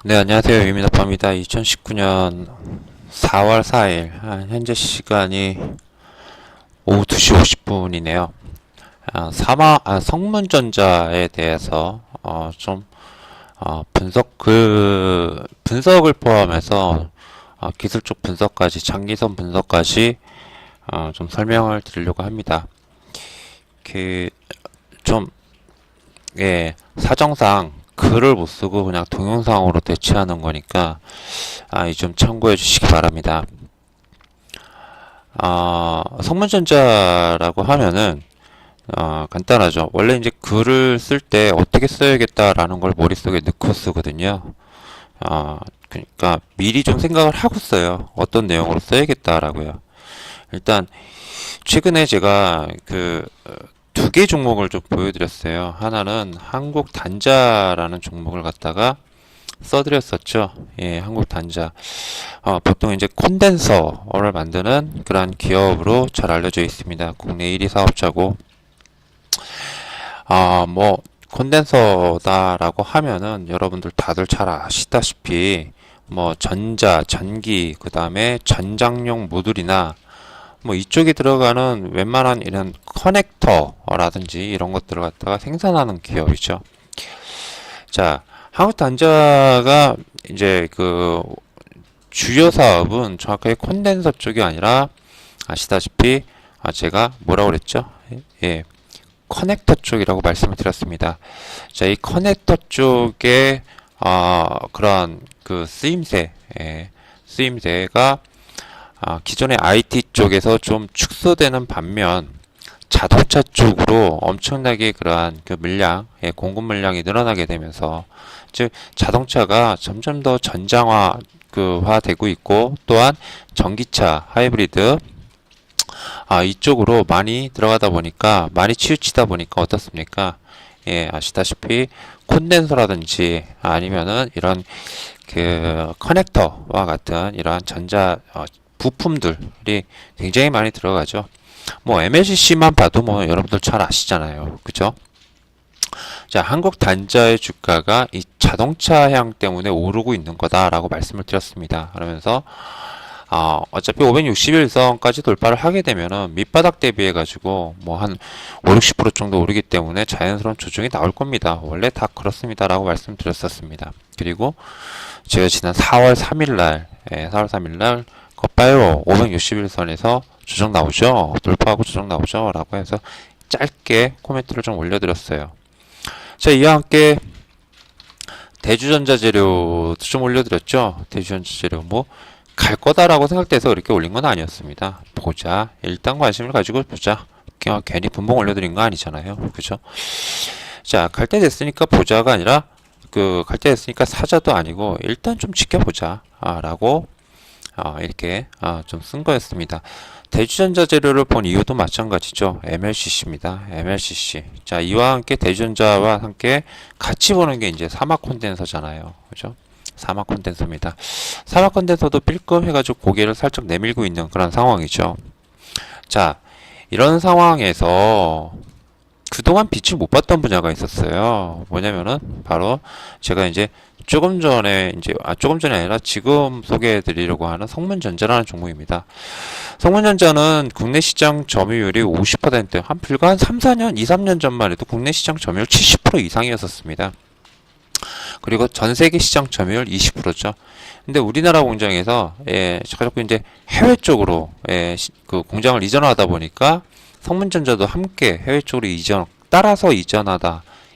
네, 안녕하세요. 유민아빠입니다. 2019년 4월 4일, 현재 시간이 오후 2시 50분이네요. 성문전자에 대해서, 분석을 포함해서, 기술적 분석까지, 장기선 분석까지, 좀 설명을 드리려고 합니다. 그, 좀, 예, 사정상 글을 못 쓰고 그냥 동영상으로 대체하는 거니까 이 좀 참고해 주시기 바랍니다. 성문전자라고 하면은 간단하죠. 원래 이제 글을 쓸 때 어떻게 써야겠다라는 걸 머릿속에 넣고 쓰거든요. 그러니까 미리 좀 생각을 하고 써요. 어떤 내용으로 써야겠다라고요. 일단 최근에 제가 두 개 종목을 좀 보여드렸어요. 하나는 한국 단자라는 종목을 갖다가 써드렸었죠. 예, 한국 단자. 보통 이제 콘덴서를 만드는 그러한 기업으로 잘 알려져 있습니다. 국내 1위 사업자고, 콘덴서다라고 하면은 여러분들 다들 잘 아시다시피, 전자, 전기, 그 다음에 전장용 모듈이나 이쪽에 들어가는 웬만한 이런 커넥터라든지 이런 것들을 갖다가 생산하는 기업이죠. 자, 한국단자가 이제 주요 사업은 정확하게 콘덴서 쪽이 아니라 아시다시피 제가 뭐라고 그랬죠? 예, 커넥터 쪽이라고 말씀을 드렸습니다. 자, 이 커넥터 쪽에 그런 쓰임새, 쓰임새가 기존의 IT 쪽에서 좀 축소되는 반면 자동차 쪽으로 엄청나게 그러한 물량, 공급 물량이 늘어나게 되면서 즉 자동차가 점점 더 전장화 되고 있고 또한 전기차, 하이브리드 이쪽으로 많이 들어가다 보니까 많이 치우치다 보니까 어떻습니까? 예, 아시다시피 콘덴서라든지 아니면은 이런 커넥터와 같은 이러한 전자 부품들이 굉장히 많이 들어가죠. MLCC만 봐도 여러분들 잘 아시잖아요. 그죠? 자, 한국 단자의 주가가 이 자동차향 때문에 오르고 있는 거다라고 말씀을 드렸습니다. 그러면서 어차피 561선까지 돌파를 하게 되면은 밑바닥 대비해 가지고 한 5, 60% 정도 오르기 때문에 자연스러운 조정이 나올 겁니다. 원래 다 그렇습니다라고 말씀드렸었습니다. 그리고 제가 지난 4월 3일 날, 4월 3일 날 겉바요 561선에서 조정 나오죠? 돌파하고 조정 나오죠? 라고 해서 짧게 코멘트를 좀 올려드렸어요. 자, 이와 함께 대주전자재료도 좀 올려드렸죠? 대주전자재료 갈 거다라고 생각돼서 이렇게 올린 건 아니었습니다. 보자. 일단 관심을 가지고 보자. 괜히 분봉 올려드린 거 아니잖아요. 그죠? 자, 갈 때 됐으니까 보자가 아니라 갈 때 됐으니까 사자도 아니고 일단 좀 지켜보자. 라고 이렇게 좀 쓴 거였습니다. 대주전자 재료를 본 이유도 마찬가지죠. MLCC입니다. MLCC. 자, 이와 함께 대주전자와 함께 같이 보는 게 이제 사막 콘덴서잖아요. 그죠? 사막 콘덴서입니다. 사막 콘덴서도 삘끔 해가지고 고개를 살짝 내밀고 있는 그런 상황이죠. 자, 이런 상황에서 그동안 빛을 못 봤던 분야가 있었어요. 뭐냐면은 바로 제가 이제 조금 전에 아니라 지금 소개해 드리려고 하는 성문전자라는 종목입니다. 성문전자는 국내 시장 점유율이 50%, 불과 한 3, 4년, 2, 3년 전만 해도 국내 시장 점유율 70% 이상이었었습니다. 그리고 전 세계 시장 점유율 20%죠. 근데 우리나라 공장에서 자꾸 이제 해외 쪽으로 공장을 이전하다 보니까 성문전자도 함께 해외 쪽으로 따라서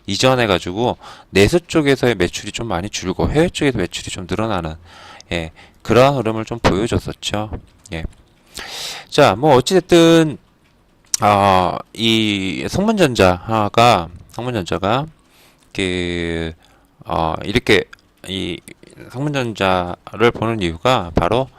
이전해가지고 내수 쪽에서의 매출이 좀 많이 줄고 해외 쪽에서 매출이 좀 늘어나는 그러한 흐름을 좀 보여줬었죠. 자, 어찌됐든 이 성문전자가 이렇게 이 성문전자를 보는 이유가 바로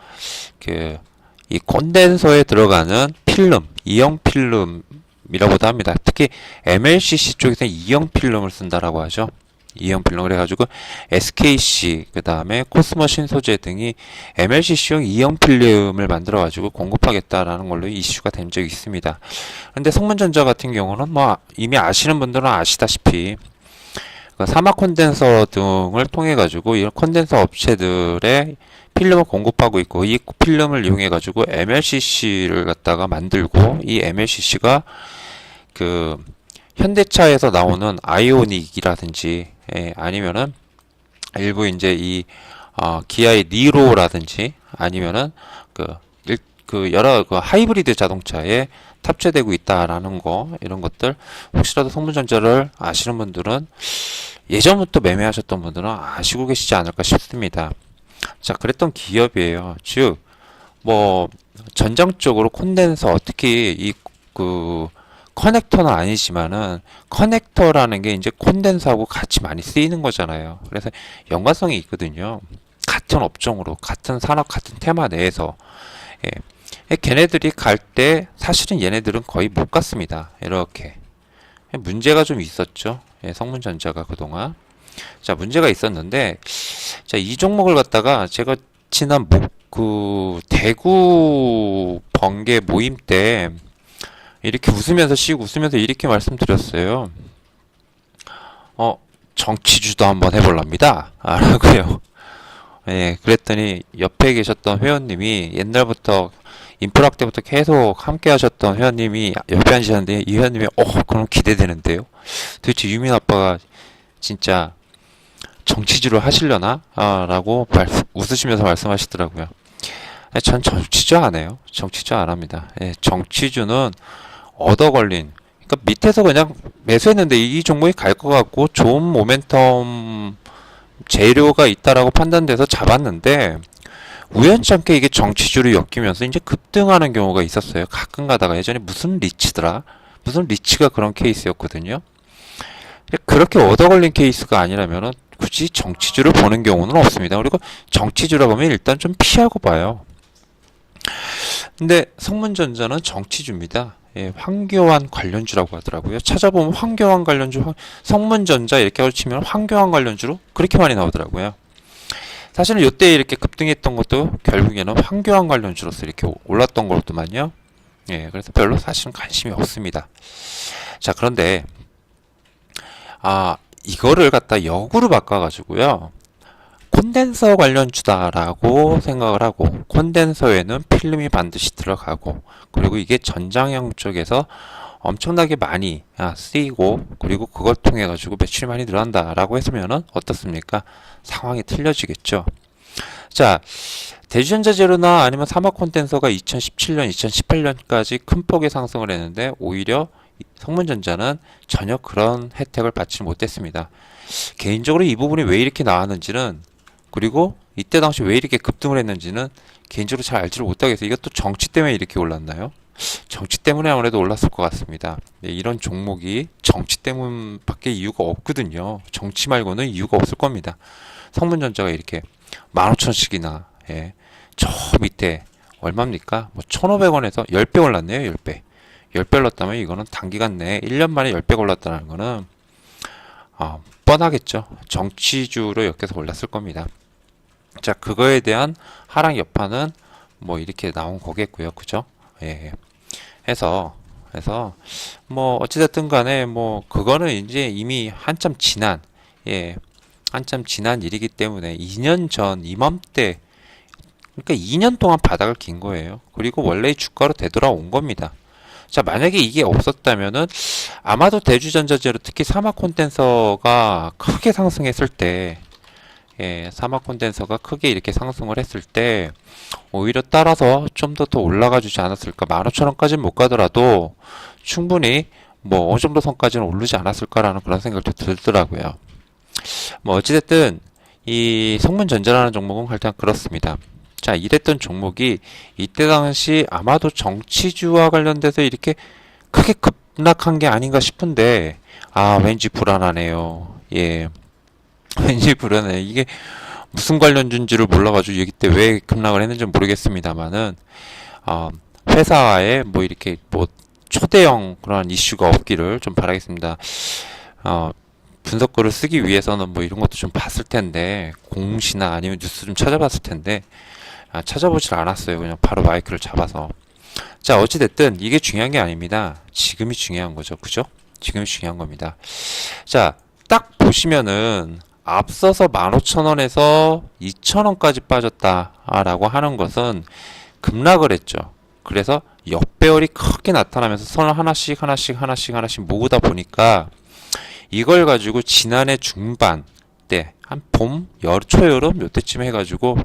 이 콘덴서에 들어가는 필름, 이형 필름이라고도 합니다. 특히 MLCC 쪽에서는 이형 필름을 쓴다라고 하죠. 이형 필름 그래가지고 SKC 그 다음에 코스모 신소재 등이 MLCC용 이형 필름을 만들어가지고 공급하겠다라는 걸로 이슈가 된 적이 있습니다. 그런데 성문전자 같은 경우는 이미 아시는 분들은 아시다시피 그러니까 사막 콘덴서 등을 통해 가지고 이런 콘덴서 업체들의 필름을 공급하고 있고, 이 필름을 이용해 가지고 MLCC를 갖다가 만들고, 이 MLCC가 그 현대차에서 나오는 아이오닉이라든지, 아니면은 일부 이제 이 기아의 니로라든지, 아니면은 그 여러 그 하이브리드 자동차에 탑재되고 있다라는 거, 이런 것들 혹시라도 성문전자를 아시는 분들은, 예전부터 매매하셨던 분들은 아시고 계시지 않을까 싶습니다. 자, 그랬던 기업이에요. 즉, 뭐 전장적으로 콘덴서, 특히 이 그 커넥터는 아니지만은 커넥터라는 게 이제 콘덴서하고 같이 많이 쓰이는 거잖아요. 그래서 연관성이 있거든요. 같은 업종으로, 같은 산업, 같은 테마 내에서. 걔네들이 갈 때 사실은 얘네들은 거의 못 갔습니다. 이렇게 문제가 좀 있었죠. 성문전자가 그동안. 자, 문제가 있었는데, 자, 이 종목을 갖다가 제가 지난 그 대구 번개 모임 때 이렇게 웃으면서 이렇게 말씀드렸어요. 정치주도 한번 해볼랍니다. 라고요. 그랬더니 옆에 계셨던 회원님이, 옛날부터 인프락 때부터 계속 함께 하셨던 회원님이 옆에 앉으셨는데, 이 회원님이 그럼 기대되는데요. 도대체 유민 아빠가 진짜 정치주를 하시려나? 라고 웃으시면서 말씀하시더라고요. 전 정치주 안 해요. 정치주 안 합니다. 정치주는 얻어 걸린, 그러니까 밑에서 그냥 매수했는데 이 종목이 갈 것 같고 좋은 모멘텀 재료가 있다라고 판단돼서 잡았는데, 우연찮게 이게 정치주로 엮이면서 이제 급등하는 경우가 있었어요. 가끔 가다가. 예전에 무슨 리치더라? 무슨 리치가 그런 케이스였거든요. 그렇게 얻어 걸린 케이스가 아니라면은 굳이 정치주를 보는 경우는 없습니다. 그리고 정치주라고 하면 일단 좀 피하고 봐요. 근데 성문전자는 정치주입니다. 황교안 관련주라고 하더라고요. 찾아보면 황교안 관련주, 성문전자 이렇게 치면 황교안 관련주로 그렇게 많이 나오더라고요. 사실은 이때 이렇게 급등했던 것도 결국에는 황교안 관련주로서 이렇게 올랐던 것도만요. 그래서 별로 사실은 관심이 없습니다. 자, 그런데 이거를 갖다 역으로 바꿔가지고요, 콘덴서 관련주다라고 생각을 하고, 콘덴서에는 필름이 반드시 들어가고, 그리고 이게 전장형 쪽에서 엄청나게 많이 쓰이고, 그리고 그걸 통해 가지고 매출이 많이 늘어난다라고 했으면은 어떻습니까? 상황이 틀려지겠죠. 자, 대주전자재료나 아니면 사막 콘덴서가 2017년, 2018년까지 큰 폭의 상승을 했는데, 오히려 성문전자는 전혀 그런 혜택을 받지 못했습니다. 개인적으로 이 부분이 왜 이렇게 나왔는지는, 그리고 이때 당시 왜 이렇게 급등을 했는지는 개인적으로 잘 알지를 못하겠어요. 이것도 정치 때문에 이렇게 올랐나요? 정치 때문에 아무래도 올랐을 것 같습니다. 이런 종목이 정치 때문밖에 이유가 없거든요. 정치 말고는 이유가 없을 겁니다. 성문전자가 이렇게 15,000원씩이나, 저 밑에 얼마입니까? 뭐 1,500원에서 10배 올랐네요. 10배. 10배 올랐다면 이거는 단기간 내에 1년 만에 10배 올랐다는 거는 뻔하겠죠. 정치주로 엮여서 올랐을 겁니다. 자, 그거에 대한 하락 여파는 뭐 이렇게 나온 거겠고요. 그죠? 해서 뭐 어찌됐든 간에 뭐 그거는 이제 이미 한참 지난 일이기 때문에 2년 전 이맘때, 그러니까 2년 동안 바닥을 긴 거예요. 그리고 원래의 주가로 되돌아온 겁니다. 자, 만약에 이게 없었다면은 아마도 대주전자재료, 특히 사막 콘덴서가 크게 상승했을 때, 사막 콘덴서가 크게 이렇게 상승을 했을 때 오히려 따라서 좀 더 올라가 주지 않았을까. 15,000원까지는 못 가더라도 충분히 뭐 어느 정도 선까지는 오르지 않았을까라는 그런 생각도 들더라고요. 뭐 어찌됐든 이 성문전자라는 종목은 일단 그렇습니다. 자, 이랬던 종목이 이때 당시 아마도 정치주와 관련돼서 이렇게 크게 급락한 게 아닌가 싶은데, 왠지 불안하네요. 왠지 불안해. 이게 무슨 관련주인지를 몰라가지고 여기 때 왜 급락을 했는지 모르겠습니다만은, 회사에 뭐 이렇게 뭐 초대형 그런 이슈가 없기를 좀 바라겠습니다. 분석글을 쓰기 위해서는 뭐 이런 것도 좀 봤을 텐데, 공시나 아니면 뉴스 좀 찾아봤을 텐데, 찾아보질 않았어요. 그냥 바로 마이크를 잡아서. 자, 어찌됐든 이게 중요한 게 아닙니다. 지금이 중요한 거죠. 그죠? 지금이 중요한 겁니다. 자, 딱 보시면은 앞서서 15,000원에서 2,000원까지 빠졌다라고 하는 것은 급락을 했죠. 그래서 역배열이 크게 나타나면서 선을 하나씩 모으다 보니까 이걸 가지고 지난해 중반 때 한 봄, 초여름 요때쯤 해가지고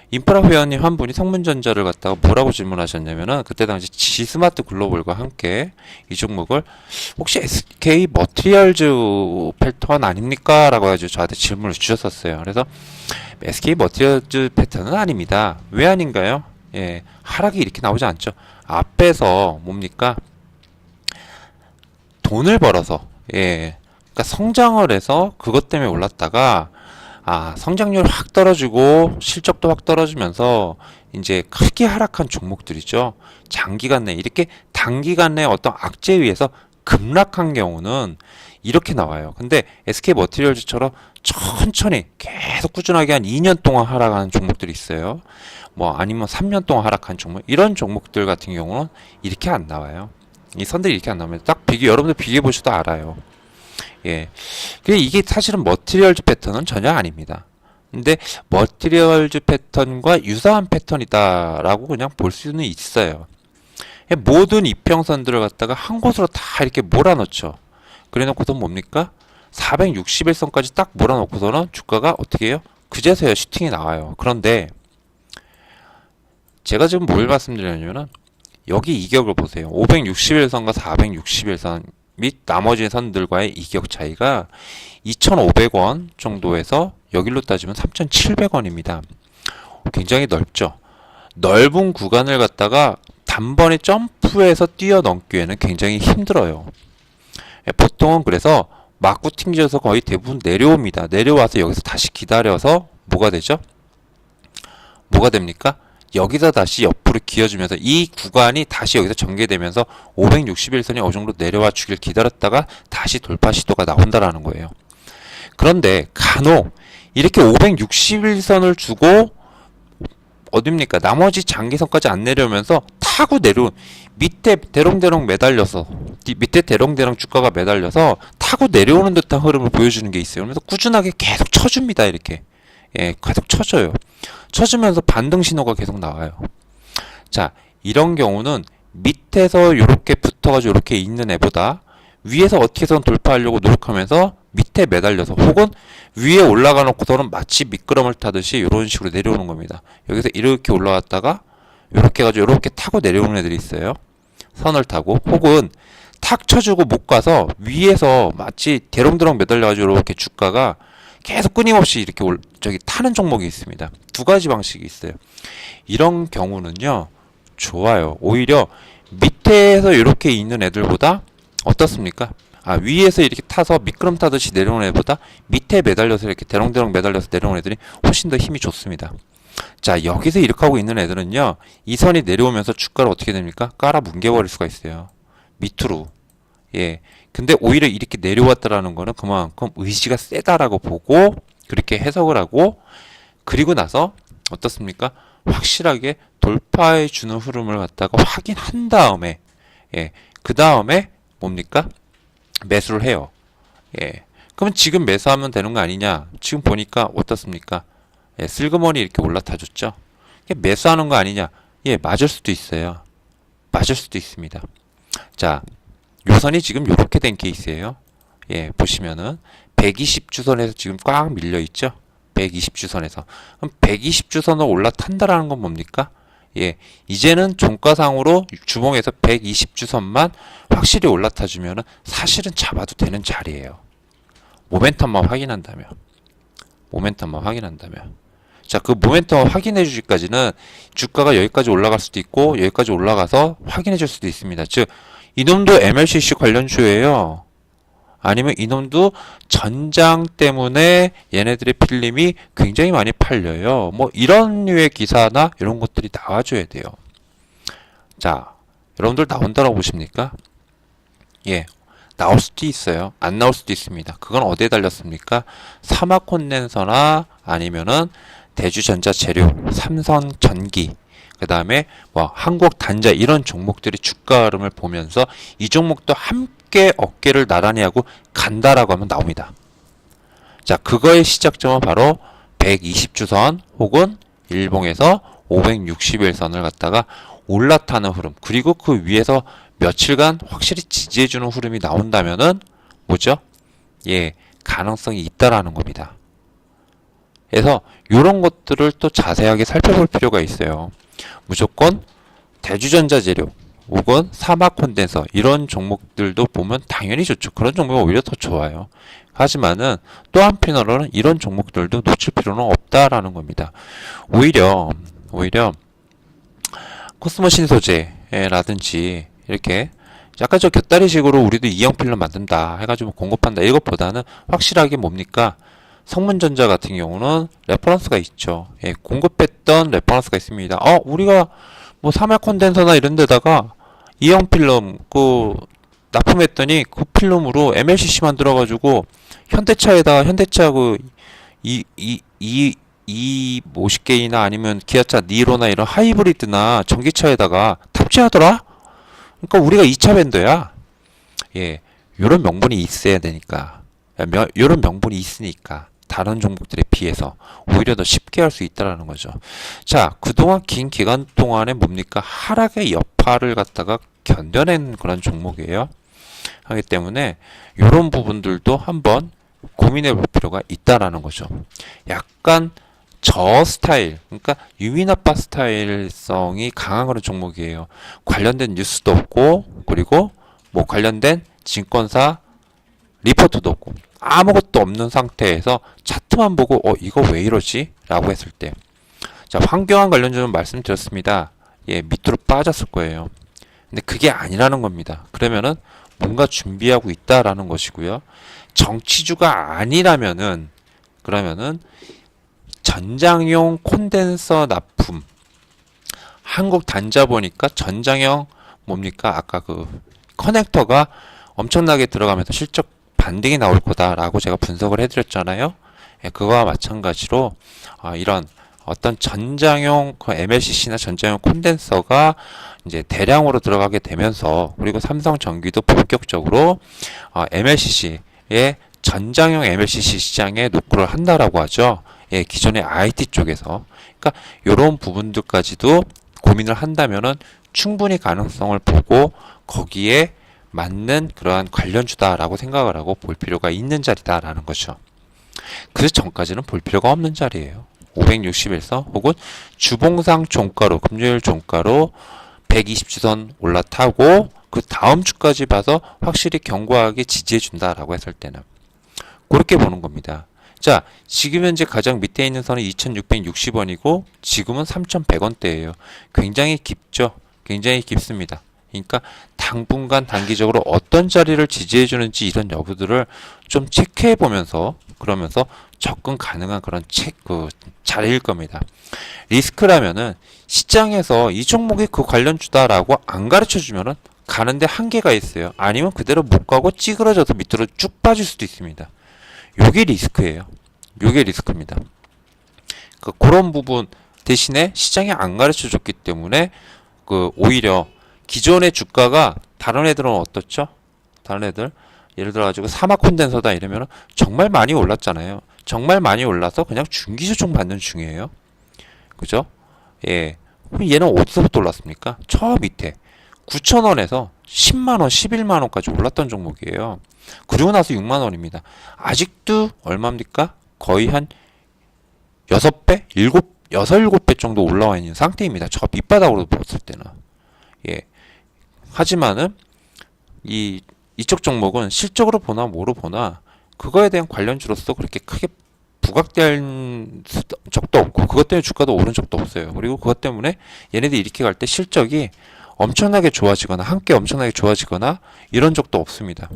인프라 회원님 한 분이 성문전자를 갖다가 뭐라고 질문하셨냐면은 그때 당시 지스마트 글로벌과 함께 이 종목을 혹시 SK 머티리얼즈 패턴 아닙니까? 라고 해가지고 저한테 질문을 주셨었어요. 그래서 SK 머티리얼즈 패턴은 아닙니다. 왜 아닌가요? 예, 하락이 이렇게 나오지 않죠. 앞에서 뭡니까? 돈을 벌어서, 예, 그러니까 성장을 해서 그것 때문에 올랐다가 성장률 확 떨어지고 실적도 확 떨어지면서 이제 크게 하락한 종목들이죠. 장기간 내에 이렇게 단기간 내에 어떤 악재에 의해서 급락한 경우는 이렇게 나와요. 근데 SK 머티리얼즈처럼 천천히 계속 꾸준하게 한 2년 동안 하락하는 종목들이 있어요. 뭐 아니면 3년 동안 하락한 종목, 이런 종목들 같은 경우는 이렇게 안 나와요. 이 선들이 이렇게 안 나오면 딱 여러분들 비교해 보셔도 알아요. 예. 이게 사실은 머티리얼즈 패턴은 전혀 아닙니다. 근데 머티리얼즈 패턴과 유사한 패턴이다라고 그냥 볼 수는 있어요. 모든 이평선들을 갖다가 한 곳으로 다 이렇게 몰아넣죠. 그래 놓고서 뭡니까? 461선까지 딱 몰아놓고서는 주가가 어떻게 해요? 그제서야 슈팅이 나와요. 그런데 제가 지금 뭘 말씀드리냐면은 여기 이격을 보세요. 561선과 461선 및 나머지 선들과의 이격 차이가 2,500원 정도에서 여기로 따지면 3,700원입니다. 굉장히 넓죠. 넓은 구간을 갖다가 단번에 점프해서 뛰어넘기에는 굉장히 힘들어요. 보통은 그래서 맞고 튕겨서 거의 대부분 내려옵니다. 내려와서 여기서 다시 기다려서 뭐가 되죠? 뭐가 됩니까? 여기서 다시 옆으로 기어주면서 이 구간이 다시 여기서 전개되면서 561선이 어느 정도 내려와 주길 기다렸다가 다시 돌파 시도가 나온다라는 거예요. 그런데 간혹 이렇게 561선을 주고 어딥니까? 나머지 장기선까지 안 내려오면서 타고 내려온 밑에 대롱대롱 매달려서 밑에 대롱대롱 주가가 매달려서 타고 내려오는 듯한 흐름을 보여주는 게 있어요. 그러면서 꾸준하게 계속 쳐줍니다. 이렇게. 예, 계속 쳐줘요. 쳐주면서 반등 신호가 계속 나와요. 자, 이런 경우는 밑에서 이렇게 붙어가지고 이렇게 있는 애보다 위에서 어떻게 해서든 돌파하려고 노력하면서 밑에 매달려서 혹은 위에 올라가 놓고서는 마치 미끄럼을 타듯이 이런 식으로 내려오는 겁니다. 여기서 이렇게 올라왔다가 이렇게 해가지고 이렇게 타고 내려오는 애들이 있어요. 선을 타고 혹은 탁 쳐주고 못 가서 위에서 마치 대롱대롱 매달려가지고 이렇게 주가가 계속 끊임없이 이렇게 타는 종목이 있습니다. 두 가지 방식이 있어요. 이런 경우는요, 좋아요. 오히려 밑에서 이렇게 있는 애들보다 어떻습니까? 위에서 이렇게 타서 미끄럼 타듯이 내려오는 애보다 밑에 매달려서 이렇게 대롱대롱 매달려서 내려오는 애들이 훨씬 더 힘이 좋습니다. 자, 여기서 이렇게 하고 있는 애들은요, 이 선이 내려오면서 주가를 어떻게 됩니까? 깔아 뭉개버릴 수가 있어요. 밑으로. 예. 근데 오히려 이렇게 내려왔다라는 거는 그만큼 의지가 세다라고 보고 그렇게 해석을 하고 그리고 나서 어떻습니까? 확실하게 돌파해 주는 흐름을 갖다가 확인한 다음에 예. 그 다음에 뭡니까? 매수를 해요. 예. 그러면 지금 매수하면 되는 거 아니냐? 지금 보니까 어떻습니까? 예, 슬그머니 이렇게 올라타줬죠? 매수하는 거 아니냐? 예, 맞을 수도 있어요. 맞을 수도 있습니다. 자, 요선이 지금 이렇게 된 케이스예요. 예, 보시면은 120주선에서 지금 꽉 밀려 있죠. 120주선에서. 그럼 120주선을 올라탄다라는 건 뭡니까? 예, 이제는 종가상으로 주봉에서 120주선만 확실히 올라타 주면은 사실은 잡아도 되는 자리예요. 모멘텀만 확인한다면. 자, 그 모멘텀 확인해 주기까지는 주가가 여기까지 올라갈 수도 있고 여기까지 올라가서 확인해 줄 수도 있습니다. 즉 이놈도 MLCC 관련주예요. 아니면 이놈도 전장 때문에 얘네들의 필름이 굉장히 많이 팔려요. 뭐 이런 류의 기사나 이런 것들이 나와줘야 돼요. 자, 여러분들 나온다고 보십니까? 예, 나올 수도 있어요. 안 나올 수도 있습니다. 그건 어디에 달렸습니까? 사마콘덴서나 아니면은 대주전자재료, 삼성전기, 그 다음에 뭐 한국단자 이런 종목들이 주가 흐름을 보면서 이 종목도 함께 어깨를 나란히 하고 간다라고 하면 나옵니다. 자, 그거의 시작점은 바로 120주선 혹은 일봉에서 561선을 갖다가 올라타는 흐름, 그리고 그 위에서 며칠간 확실히 지지해주는 흐름이 나온다면은 뭐죠? 예, 가능성이 있다라는 겁니다. 그래서 이런 것들을 또 자세하게 살펴볼 필요가 있어요. 무조건 대주전자 재료 혹은 사막 콘덴서 이런 종목들도 보면 당연히 좋죠. 그런 종목이 오히려 더 좋아요. 하지만은 또 한편으로는 이런 종목들도 놓칠 필요는 없다라는 겁니다. 오히려 코스모 신소재라든지 이렇게 약간 저 곁다리식으로 우리도 이형 필름 만든다 해가지고 공급한다 이것보다는 확실하게 뭡니까? 성문전자 같은 경우는 레퍼런스가 있죠. 예, 공급했던 레퍼런스가 있습니다. 우리가 뭐 사막 콘덴서나 이런 데다가 이형 필름 납품했더니 그 필름으로 MLCC 만들어가지고 현대차에다가 현대차 이 50개이나 아니면 기아차 니로나 이런 하이브리드나 전기차에다가 탑재하더라? 그러니까 우리가 2차 밴더야. 예, 요런 명분이 있어야 되니까. 요런 명분이 있으니까 다른 종목들에 비해서 오히려 더 쉽게 할 수 있다라는 거죠. 자, 그동안 긴 기간 동안에 뭡니까? 하락의 여파를 갖다가 견뎌낸 그런 종목이에요. 하기 때문에 이런 부분들도 한번 고민해 볼 필요가 있다라는 거죠. 약간 저 스타일, 그러니까 유민아빠 스타일성이 강한 그런 종목이에요. 관련된 뉴스도 없고, 그리고 뭐 관련된 증권사 리포트도 없고, 아무것도 없는 상태에서 차트만 보고 이거 왜 이러지? 라고 했을 때, 자, 황교안 관련주는 말씀드렸습니다. 예, 밑으로 빠졌을 거예요. 근데 그게 아니라는 겁니다. 그러면은 뭔가 준비하고 있다라는 것이고요. 정치주가 아니라면은 그러면은 전장용 콘덴서 납품, 한국 단자 보니까 전장형 뭡니까? 아까 그 커넥터가 엄청나게 들어가면서 실적 반등이 나올 거다라고 제가 분석을 해드렸잖아요. 예, 그거와 마찬가지로 이런 어떤 전장용 MLCC나 전장용 콘덴서가 이제 대량으로 들어가게 되면서, 그리고 삼성전기도 본격적으로 MLCC의 전장용 MLCC 시장에 녹구를 한다라고 하죠. 예, 기존의 IT 쪽에서. 그러니까 이런 부분들까지도 고민을 한다면은 충분히 가능성을 보고 거기에 맞는 그러한 관련주다라고 생각을 하고 볼 필요가 있는 자리다라는 거죠. 그 전까지는 볼 필요가 없는 자리예요. 561선 혹은 주봉상 종가로, 금요일 종가로 120주선 올라타고 그 다음 주까지 봐서 확실히 견고하게 지지해 준다라고 했을 때는 그렇게 보는 겁니다. 자, 지금 현재 가장 밑에 있는 선은 2,660원이고 지금은 3,100원대예요. 굉장히 깊죠? 굉장히 깊습니다. 그러니까 당분간 단기적으로 어떤 자리를 지지해 주는지 이런 여부들을 좀 체크해 보면서, 그러면서 접근 가능한 그런 자리일 겁니다. 리스크라면은 시장에서 이 종목이 그 관련주다라고 안 가르쳐 주면은 가는데 한계가 있어요. 아니면 그대로 못 가고 찌그러져서 밑으로 쭉 빠질 수도 있습니다. 요게 리스크예요. 요게 리스크입니다. 그런 부분 대신에 시장이 안 가르쳐 줬기 때문에 오히려 기존의 주가가 다른 애들은 어떻죠? 다른 애들 예를 들어 가지고 사막 콘덴서다 이러면 정말 많이 올랐잖아요. 정말 많이 올라서 그냥 중기조정 받는 중이에요. 그죠? 예. 그럼 얘는 어디서부터 올랐습니까? 저 밑에 9,000원에서 10만원, 11만원까지 올랐던 종목이에요. 그리고 나서 6만원입니다. 아직도 얼마입니까? 거의 한 6배? 7배 정도 올라와 있는 상태입니다. 저 밑바닥으로 봤을 때는. 예. 하지만은, 이쪽 종목은 실적으로 보나 뭐로 보나, 그거에 대한 관련주로서 그렇게 크게 부각된 적도 없고, 그것 때문에 주가도 오른 적도 없어요. 그리고 그것 때문에 얘네들이 이렇게 갈 때 실적이 엄청나게 좋아지거나, 함께 엄청나게 좋아지거나, 이런 적도 없습니다.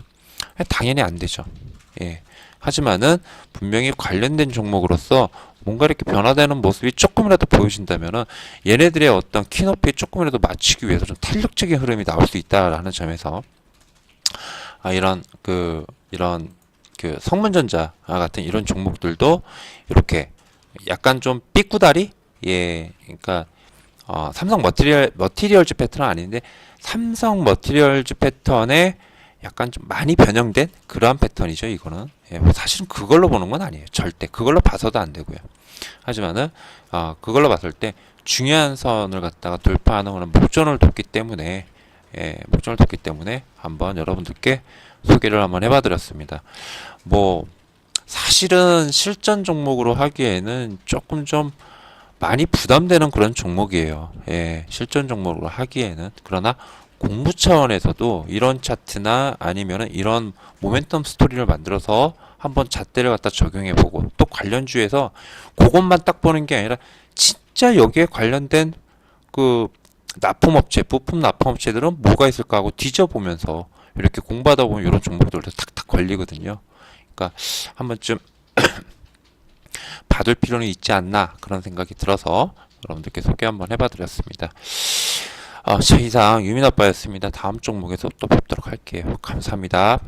당연히 안 되죠. 예. 하지만은 분명히 관련된 종목으로서 뭔가 이렇게 변화되는 모습이 조금이라도 보여진다면은 얘네들의 어떤 키높이에 조금이라도 맞추기 위해서 좀 탄력적인 흐름이 나올 수 있다라는 점에서 이런 성문전자 같은 이런 종목들도 이렇게 약간 좀 삐꾸다리, 예, 그러니까 삼성 머티리얼즈 패턴은 아닌데 삼성 머티리얼즈 패턴의 약간 좀 많이 변형된 그러한 패턴이죠. 이거는 뭐 사실은 그걸로 보는 건 아니에요. 절대 그걸로 봐서도 안 되고요. 하지만은 그걸로 봤을 때 중요한 선을 갖다가 돌파하는 거는 목전을 뒀기 때문에 목전을 뒀기 때문에 한번 여러분들께 소개를 한번 해봐 드렸습니다. 뭐 사실은 실전 종목으로 하기에는 조금 좀 많이 부담되는 그런 종목이에요. 실전 종목으로 하기에는. 그러나 공부 차원에서도 이런 차트나 아니면은 이런 모멘텀 스토리를 만들어서 한번 잣대를 갖다 적용해보고 또 관련주에서 그것만 딱 보는 게 아니라 진짜 여기에 관련된 그 납품업체, 부품 납품업체들은 뭐가 있을까 하고 뒤져보면서 이렇게 공부하다 보면 이런 종목들도 탁탁 걸리거든요. 그러니까 한 번쯤 봐둘 필요는 있지 않나 그런 생각이 들어서 여러분들께 소개 한번 해봐드렸습니다. 자, 이상 유민아빠였습니다. 다음 종목에서 또 뵙도록 할게요. 감사합니다.